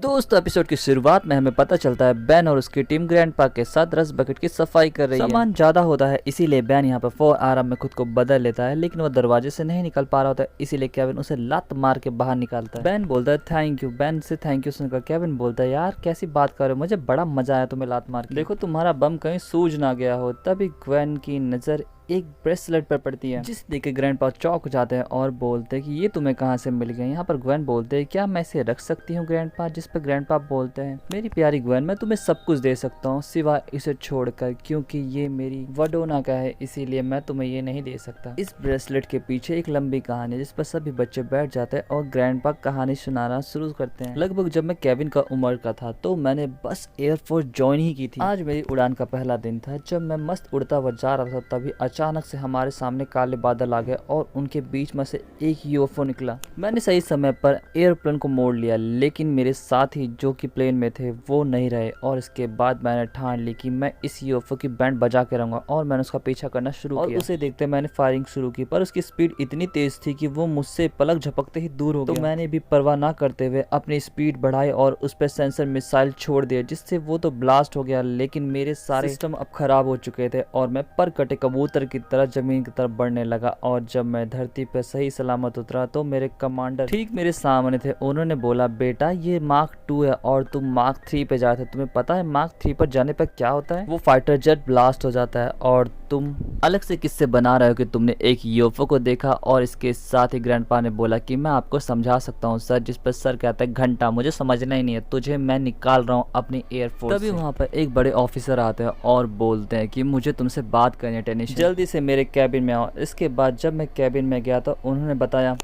दोस्तों एपिसोड की शुरुआत में हमें पता चलता है बेन और उसकी टीम ग्रैंडपा के साथ रस बकेट की सफाई कर रही है। सामान ज्यादा होता है इसीलिए बेन यहाँ पर फौर आराम में खुद को बदल लेता है, लेकिन वो दरवाजे से नहीं निकल पा रहा होता है, इसीलिए केविन उसे लात मार के बाहर निकालता है। बेन बोलता है थैंक यू। बेन से थैंक यू सुनकर केविन बोलता है यार कैसी बात कर रहे हो, मुझे बड़ा मजा आया तुम्हें लात मार के, देखो तुम्हारा बम कहीं सूझ ना गया हो। तभी ग्वेन की नजर एक ब्रेसलेट पर पड़ती है, जिस देख के ग्रैंडपा चौंक जाते हैं और बोलते हैं कि ये तुम्हें कहाँ से मिल गया। यहाँ पर ग्वेन बोलते हैं क्या मैं इसे रख सकती हूँ ग्रैंडपा, जिस पर ग्रैंडपा बोलते हैं मेरी प्यारी ग्वेन मैं तुम्हें सब कुछ दे सकता हूँ सिवाय इसे छोड़कर, क्योंकि ये मेरी वडोना का है इसीलिए मैं तुम्हें ये नहीं दे सकता। इस ब्रेसलेट के पीछे एक लंबी कहानी जिस पर सभी बच्चे बैठ जाते हैं और ग्रैंडपा कहानी सुनाना शुरू करते हैं। लगभग जब मैं केविन का उम्र का था तो मैंने बस एयरफोर्स ज्वाइन ही की थी। आज मेरी उड़ान का पहला दिन था। जब मैं मस्त उड़ता हुआ जा रहा था तभी अचानक से हमारे सामने काले बादल आ गए और उनके बीच में से एक यूएफओ निकला। मैंने सही समय पर एयरप्लेन को मोड़ लिया, लेकिन मेरे साथी जो कि प्लेन में थे वो नहीं रहे और इसके बाद मैंने ठान ली कि मैं इस यूएफओ की बैंड बजा के रहूंगा और मैंने उसका पीछा करना शुरू किया। उसे देखते मैंने फायरिंग शुरू की, पर उसकी स्पीड इतनी तेज थी कि वो मुझसे पलक झपकते ही दूर हो गया। तो मैंने भी परवाह ना करते हुए अपनी स्पीड बढ़ाई और उस पर सेंसर मिसाइल छोड़ दिया, जिससे वो तो ब्लास्ट हो गया, लेकिन मेरे सारे सिस्टम अब खराब हो चुके थे और मैं पर कटे कबूतर की तरह जमीन की तरफ बढ़ने लगा। और जब मैं धरती पर सही सलामत उतरा तो मेरे कमांडर ठीक मेरे सामने थे। उन्होंने बोला बेटा ये मार्क 2 है और तुम मार्क 3 पे जाते, तुम्हें पता है मार्क 3 पर जाने पर क्या होता है? वो फाइटर जेट ब्लास्ट हो जाता है और तुम अलग से किससे बना रहे हो कि तुमने एक यूएफओ को देखा। और इसके साथ ही ग्रैंडपा ने बोला कि मैं आपको समझा सकता हूँ सर, जिस पर सर कहता है घंटा मुझे समझना ही नहीं है, तुझे मैं निकाल रहा हूँ अपनी एयरफोर्स। तभी वहाँ पर एक बड़े ऑफिसर आते हैं और बोलते हैं कि मुझे तुमसे बात करनी है टेनिस, जल्दी से मेरे कैबिन में आओ। इसके बाद जब मैं कैबिन में गया तो उन्होंने बताया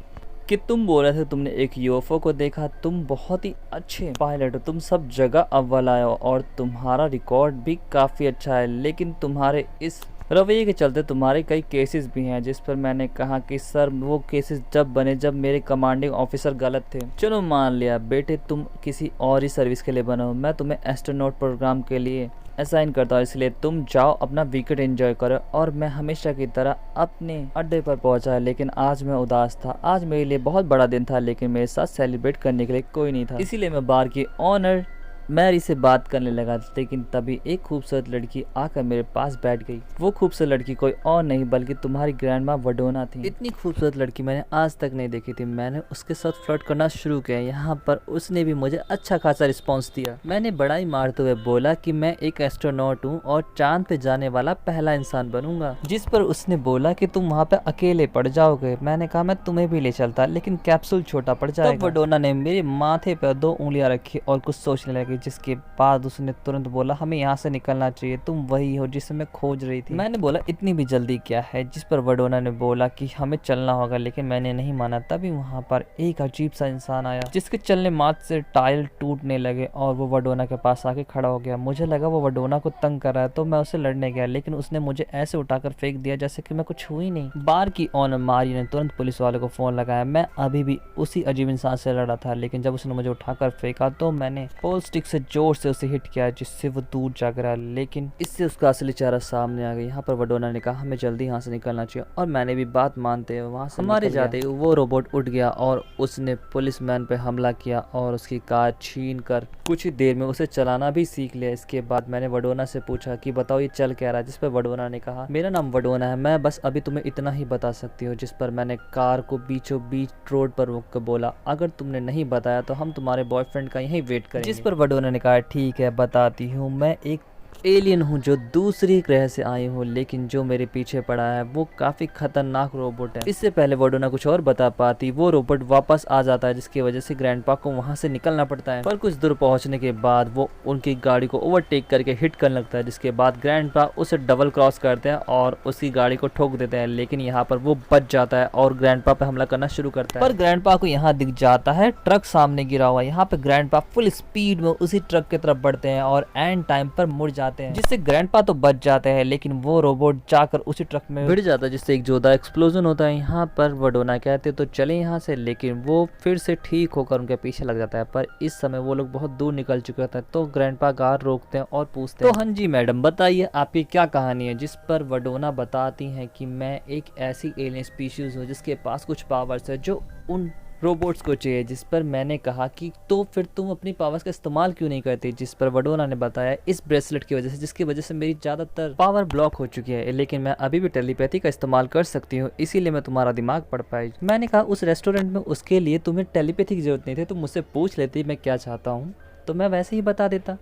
कि तुम बोल रहे थे तुमने एक यूएफओ को देखा, तुम बहुत ही अच्छे पायलट हो, तुम सब जगह अव्वल आए हो और तुम्हारा रिकॉर्ड भी काफ़ी अच्छा है, लेकिन तुम्हारे इस रवैये के चलते तुम्हारे कई केसेस भी हैं। जिस पर मैंने कहा कि सर वो केसेस जब बने जब मेरे कमांडिंग ऑफिसर गलत थे। चलो मान लिया बेटे तुम किसी और ही सर्विस के लिए बनो, मैं तुम्हें एस्ट्रोनॉट प्रोग्राम के लिए असाइन करता हूँ, इसलिए तुम जाओ अपना वीकेंड एंजॉय करो। और मैं हमेशा की तरह अपने अड्डे पर पहुंचा, लेकिन आज मैं उदास था। आज मेरे लिए बहुत बड़ा दिन था, लेकिन मेरे साथ सेलिब्रेट करने के लिए कोई नहीं था, इसीलिए मैं बार की ऑनर मैरी से बात करने लगा। लेकिन तभी एक खूबसूरत लड़की आकर मेरे पास बैठ गई। वो खूबसूरत लड़की कोई और नहीं बल्कि तुम्हारी ग्रैंडमा वडोना थी। इतनी खूबसूरत लड़की मैंने आज तक नहीं देखी थी। मैंने उसके साथ फ्लर्ट करना शुरू किया। यहाँ पर उसने भी मुझे अच्छा खासा रिस्पॉन्स दिया। मैंने बड़ाई मारते हुए बोला कि मैं एक एस्ट्रोनॉट हूँ और चांद पे जाने वाला पहला इंसान बनूंगा, जिस पर उसने बोला कि तुम वहाँ पे अकेले पड़ जाओगे। मैंने कहा मैं तुम्हें भी ले चलता, लेकिन कैप्सूल छोटा पड़ जाएगा। तब वडोना ने मेरे माथे पर 2 उंगलियां रखी और कुछ सोचने लगी, जिसके बाद उसने तुरंत बोला हमें यहाँ से निकलना चाहिए, तुम वही हो जिसे मैं खोज रही थी। मैंने बोला इतनी भी जल्दी क्या है, जिस पर वडोना ने बोला कि हमें चलना होगा, लेकिन मैंने नहीं माना। तभी वहाँ पर एक अजीब सा इंसान आया जिसके चलने मात्र से टायर टूटने लगे और वो वडोना के पास आके खड़ा हो गया। मुझे लगा वो वडोना को तंग कर रहा है तो मैं उसे लड़ने गया, लेकिन उसने मुझे ऐसे उठाकर फेंक दिया जैसे कि मैं कुछ हुई नहीं। बार की ऑनर मारी ने तुरंत पुलिस वाले को फोन लगाया। मैं अभी भी उसी अजीब इंसान से लड़ा था, लेकिन जब उसने मुझे उठाकर फेंका तो मैंने पोल स्टिक से जोर से उसे हिट किया, जिससे वो दूर जा गिरा, लेकिन इससे उसका असली चेहरा सामने आ गया। यहाँ पर वडोना ने कहा हमें जल्दी यहाँ से निकलना चाहिए और मैंने भी बात मानते हुए वहाँ से हमारे जाते वो रोबोट उठ गया और उसने पुलिसमैन पे हमला किया और उसकी कार छीन कर कुछ ही देर में उसे चलाना भी सीख लिया। इसके बाद मैंने वडोना से पूछा कि बताओ ये चल क्या रहा है, जिस पर वडोना ने कहा मेरा नाम वडोना है, मैं बस अभी तुम्हें इतना ही बता सकती हूँ। जिस पर मैंने कार को बीचों बीच रोड पर रोक कर बोला अगर तुमने नहीं बताया तो हम तुम्हारे बॉयफ्रेंड का यहीं वेट करेंगे। जिस पर वडोना ने कहा ठीक है बताती हूँ, मैं एक एलियन हूँ जो दूसरी ग्रह से आई हूँ, लेकिन जो मेरे पीछे पड़ा है वो काफी खतरनाक रोबोट है। इससे पहले वडोना कुछ और बता पाती वो रोबोट वापस आ जाता है, जिसकी वजह से ग्रैंडपा को वहाँ से निकलना पड़ता है। पर कुछ दूर पहुँचने के बाद वो उनकी गाड़ी को ओवरटेक करके हिट करने लगता है, जिसके बाद ग्रैंडपा उसे डबल क्रॉस करते हैं और उसकी गाड़ी को ठोक देते हैं, लेकिन यहाँ पर वो बच जाता है और ग्रैंडपा पे हमला करना शुरू करता है। पर ग्रैंडपा को यहाँ दिख जाता है ट्रक सामने गिरा हुआ। यहाँ पे ग्रैंडपा फुल स्पीड में उसी ट्रक की तरफ बढ़ते हैं और एंड टाइम पर मुड़ जाते हैं, जिससे ग्रैंडपा तो बच जाते हैं, लेकिन वो रोबोट जाकर उसी ट्रक में भिड़ जाता है, जिससे एक जोरदार एक्सप्लोजन होता है। यहाँ पर वडोना कहते तो चले यहाँ से, लेकिन वो फिर से ठीक होकर उनके पीछे लग जाता है। पर इस समय वो लोग बहुत दूर निकल चुके होते हैं, तो ग्रैंडपा कार रोकते हैं और पूछते हैं तो हाँ जी मैडम बताइए आपकी क्या कहानी है। जिस पर वडोना बताती हैं कि मैं एक ऐसी एलियन स्पीशीज हूँ जिसके पास कुछ पावर्स है जो उन रोबोट्स को चाहिए, जिस पर मैंने कहा कि तो फिर तुम अपनी पावर्स का इस्तेमाल क्यों नहीं करती, जिस पर वडोना ने बताया इस ब्रेसलेट की वजह से, जिसकी वजह से मेरी ज़्यादातर पावर ब्लॉक हो चुकी है, लेकिन मैं अभी भी टेलीपैथी का इस्तेमाल कर सकती हूँ, इसीलिए मैं तुम्हारा दिमाग पढ़ पाई। मैंने कहा उस रेस्टोरेंट में उसके लिए तुम्हें टेलीपैथी की जरूरत नहीं थी, तुम मुझसे पूछ लेती मैं क्या चाहता हूँ तो मैं वैसे ही बता देता।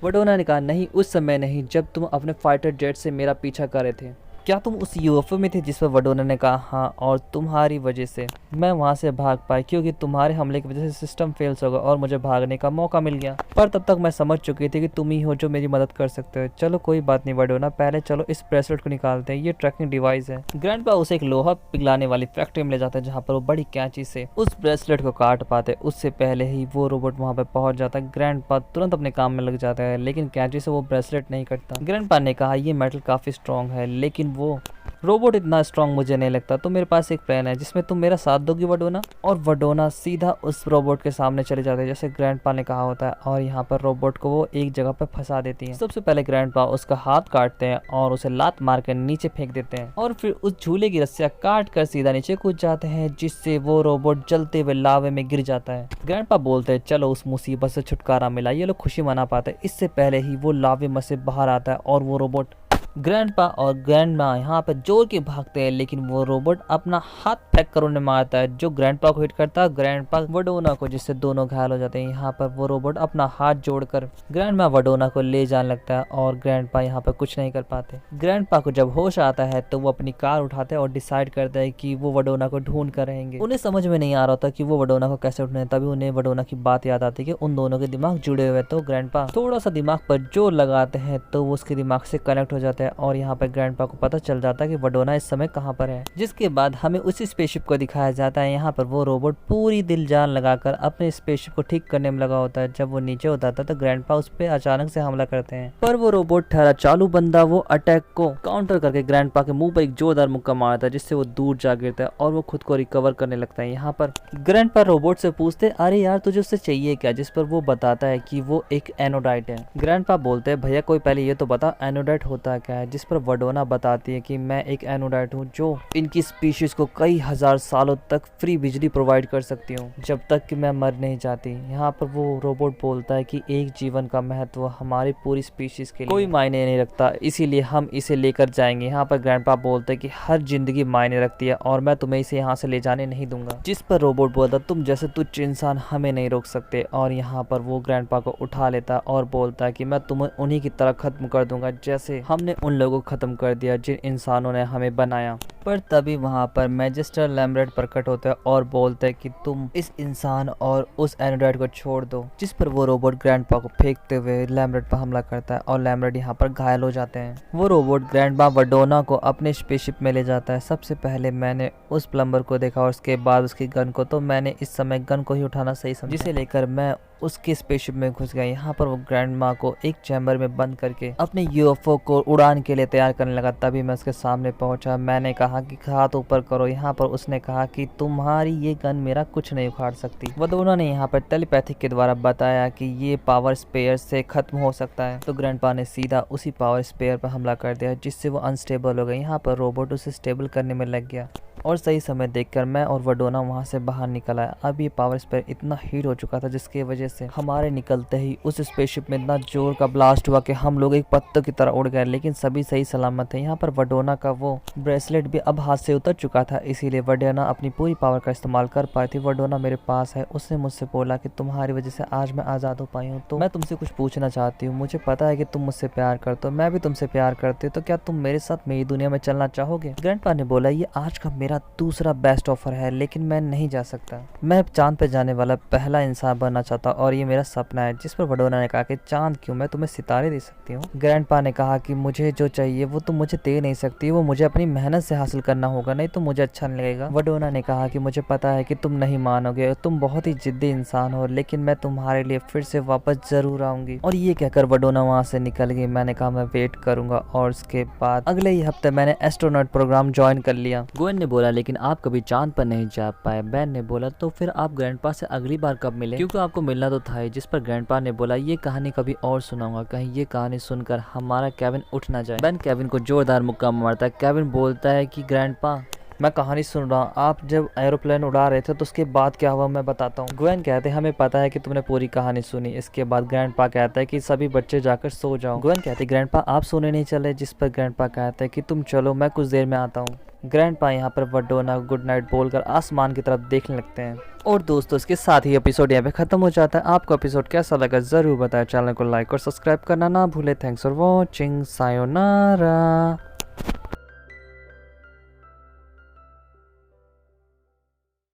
वडोना ने कहा नहीं, उस समय नहीं जब तुम अपने फाइटर जेट से मेरा पीछा कर रहे थे। क्या तुम उस यूएफओ में थे? जिस पर वडोना ने कहा हाँ, और तुम्हारी वजह से मैं वहाँ से भाग पाई, क्योंकि तुम्हारे हमले की वजह से सिस्टम फेल्स हो गया और मुझे भागने का मौका मिल गया। पर तब तक मैं समझ चुकी थी कि तुम ही हो जो मेरी मदद कर सकते हो। चलो कोई बात नहीं वडोना, पहले चलो इस ब्रेसलेट को निकालते हैं, ये ट्रैकिंग डिवाइस है। ग्रैंडपा उसे एक लोहा पिघलाने वाली फैक्ट्री में ले जाता है, जहाँ पर वो बड़ी कैंची से उस ब्रेसलेट को काट पाते। उससे पहले ही वो रोबोट वहाँ पर पहुंच जाता है। ग्रैंडपा तुरंत अपने काम में लग जाता है, लेकिन कैंची से वो ब्रेसलेट नहीं कटता। ग्रैंडपा ने कहा ये मेटल काफी स्ट्रॉन्ग है, लेकिन वो रोबोट इतना स्ट्रॉन्ग मुझे नहीं लगता, तो मेरे पास एक प्लान है जिसमें तुम मेरा साथ दोगी वडोना। और वडोना सीधा उस रोबोट के सामने चले जाते हैं जैसे ग्रैंडपा ने कहा होता है, और यहाँ पर रोबोट को वो एक जगह पर फंसा देती है। सबसे पहले ग्रैंडपा उसका हाथ काटते हैं और उसे लात मार कर नीचे फेंक देते हैं, और फिर उस झूले की रस्सियां काट कर सीधा नीचे कूद जाते हैं, जिससे वो रोबोट जलते हुए लावे में गिर जाता है। ग्रैंडपा बोलते हैं चलो उस मुसीबत से छुटकारा मिला, ये लोग खुशी मना पाते हैं। इससे पहले ही वो लावे में से बाहर आता है और वो रोबोट ग्रैंडपा और ग्रैंडमा यहाँ पर जोर के भागते हैं, लेकिन वो रोबोट अपना हाथ फेंक कर उन्हें मारता है, जो ग्रैंडपा को हिट करता है, ग्रैंडपा वडोना को, जिससे दोनों घायल हो जाते हैं। यहाँ पर वो रोबोट अपना हाथ जोड़कर ग्रैंडमा वडोना को ले जाने लगता है और ग्रैंडपा यहाँ पर कुछ नहीं कर पाते। ग्रैंडपा को जब होश आता है तो वो अपनी कार उठाते हैं और डिसाइड करते हैं कि वो वडोना को ढूंढ कर रहेंगे। उन्हें समझ में नहीं आ रहा था कि वो वडोना को कैसे ढूंढे, तभी उन्हें वडोना की बात याद आती है कि उन दोनों के दिमाग जुड़े हुए। तो ग्रैंडपा थोड़ा सा दिमाग पर जोर लगाते हैं तो वो उसके दिमाग से कनेक्ट हो जाते हैं, और यहाँ पर ग्रैंडपा को पता चल जाता है कि वडोना इस समय कहाँ पर है। जिसके बाद हमें उसी स्पेसशिप को दिखाया जाता है। यहाँ पर वो रोबोट पूरी दिल जान लगाकर अपने स्पेसशिप को ठीक करने में लगा होता है। जब वो नीचे उतरता है तो ग्रैंडपा उस पर अचानक से हमला करते हैं, पर वो रोबोट ठहरा चालू बंदा वो अटैक को काउंटर करके ग्रैंडपा के मुंह पर एक जोरदार मुक्का मारता है, जिससे वो दूर जा गिरता है और वो खुद को रिकवर करने लगता है। यहाँ पर ग्रैंडपा रोबोट से पूछते अरे यार तुझे उससे चाहिए क्या, जिस पर वो बताता है कि वो एक एनोडाइट है। ग्रैंडपा बोलते हैं भैया कोई पहले ये तो बता एनोडाइट होता क्या है, जिस पर वडोना बताती है कि मैं एक एनोडाइट हूँ जो इनकी स्पीशीज को कई हजार सालों तक फ्री बिजली प्रोवाइड कर सकती हूँ जब तक कि मैं मर नहीं जाती। यहाँ पर वो रोबोट बोलता है कि एक जीवन का महत्व हमारी पूरी स्पीशीज के लिए कोई मायने नहीं रखता, इसीलिए हम इसे लेकर जाएंगे। यहाँ पर ग्रैंडपा बोलते हैं कि हर जिंदगी मायने रखती है और मैं तुम्हें इसे यहाँ से ले जाने नहीं दूंगा, जिस पर रोबोट बोलता तुम जैसे तुच्छ इंसान हमें नहीं रोक सकते। और यहाँ पर वो ग्रैंडपा को उठा लेता और बोलता है कि मैं तुम्हें उन्हीं की तरह खत्म कर दूंगा जैसे हमने उन लोगों को खत्म कर दिया जिन इंसानों ने हमें बनाया। पर तभी वहाँ पर मैजिस्टर लैम्बर्ट प्रकट होते हैं और बोलते हैं कि तुम इस इंसान और उस एनोडाइट को छोड़ दो, जिस पर वो रोबोट ग्रैंडपा को फेंकते हुए लैम्बर्ट पर हमला करता है और लैम्बर्ट यहाँ पर घायल हो जाते हैं। वो रोबोट ग्रैंडपा वडोना को अपने स्पेसशिप में ले जाता है। सबसे पहले मैंने उस प्लम्बर को देखा और उसके बाद उसकी गन को, तो मैंने इस समय गन को ही उठाना सही समझा, जिसे लेकर मैं उसके स्पेसशिप में घुस गया। यहाँ पर वो ग्रैंडमा को एक चैम्बर में बंद करके अपने यूएफओ को उड़ान के लिए तैयार करने लगा। तभी मैं उसके सामने पहुंचा। मैंने कहा कि हाथ ऊपर करो। यहाँ पर उसने कहा कि तुम्हारी ये गन मेरा कुछ नहीं उखाड़ सकती। वडोना ने यहाँ पर टेलीपैथिक के द्वारा बताया कि ये पावर स्पेयर से खत्म हो सकता है, तो ग्रैंडपा ने सीधा उसी पावर स्पेयर पर हमला कर दिया, जिससे वो अनस्टेबल हो गई। यहाँ पर रोबोट उसे स्टेबल करने में लग गया और सही समय देखकर मैं और वडोना वहाँ से बाहर निकल आया। अब ये पावर स्पेयर इतना हीट हो चुका था जिसकी वजह से हमारे निकलते ही उस स्पेसशिप में इतना जोर का ब्लास्ट हुआ कि हम लोग एक पत्तों की तरह उड़ गए, लेकिन सभी सही सलामत थे। यहाँ पर वडोना का वो ब्रेसलेट भी अब हाथ से उतर चुका था, इसीलिए वडोना अपनी पूरी पावर का इस्तेमाल कर पाई थी। वडोना मेरे पास है, उसने मुझसे बोला कि तुम्हारी वजह से आज मैं आज़ाद हो पाई हूँ, तो मैं तुमसे कुछ पूछना चाहती हूँ। मुझे पता है कि तुम मुझसे प्यार करते हो, मैं भी तुमसे प्यार करती हूँ, तो क्या तुम मेरे साथ मेरी दुनिया में चलना चाहोगे? ग्रैंडपा ने बोला ये आज का मेरा दूसरा बेस्ट ऑफर है, लेकिन मैं नहीं जा सकता। मैं चांद पे जाने वाला पहला इंसान बनना चाहता और ये मेरा सपना है। जिस पर वडोना ने कहा कि चांद क्यों, मैं तुम्हें सितारे दे सकती हूँ। ग्रैंडपा ने कहा कि मुझे जो चाहिए वो तुम मुझे दे नहीं सकती, वो मुझे अपनी मेहनत से हासिल करना होगा, नहीं तो मुझे अच्छा नहीं लगेगा। वडोना ने कहा कि मुझे पता है कि तुम नहीं मानोगे, तुम बहुत ही जिद्दी इंसान हो, लेकिन मैं तुम्हारे लिए फिर से वापस जरूर आऊंगी। और ये कहकर वडोना वहाँ से निकल गई। मैंने कहा मैं वेट करूंगा, और उसके बाद अगले ही हफ्ते मैंने एस्ट्रोनॉट प्रोग्राम ज्वाइन कर लिया। गोएन ने बोला लेकिन आप कभी चांद पर नहीं जा पाए। बैन ने बोला तो फिर आप ग्रैंडपा से अगली बार कब मिले, क्योंकि आपको मिलना तो था ही। जिस पर ग्रैंडपा ने बोला ये कहानी कभी और सुनाऊंगा, कहीं ये कहानी सुनकर हमारा केविन उठ ना जाए। बैन केविन को जोरदार मुक्का मारता है। केविन बोलता है कि ग्रैंडपा मैं कहानी सुन रहा हूँ, आप जब एरोप्लेन उड़ा रहे थे तो उसके बाद क्या हुआ मैं बताता हूँ। ग्वेन कहते हैं हमें पता है कि तुमने पूरी कहानी सुनी। इसके बाद ग्रैंडपा कहता है कि सभी बच्चे जाकर सो जाओ। ग्वेन कहती ग्रैंडपा आप सोने नहीं चले, जिस पर ग्रैंडपा कहता है कि तुम चलो मैं कुछ देर में आता हूँ। ग्रैंडपा यहाँ पर वरडोना गुड नाइट बोलकर आसमान की तरफ देखने लगते हैं। और दोस्तों इसके साथ ही एपिसोड यहाँ पे खत्म हो जाता है। आपको एपिसोड कैसा लगा जरूर बताएं। चैनल को लाइक और सब्सक्राइब करना ना भूले। Thanks for watching, sayonara.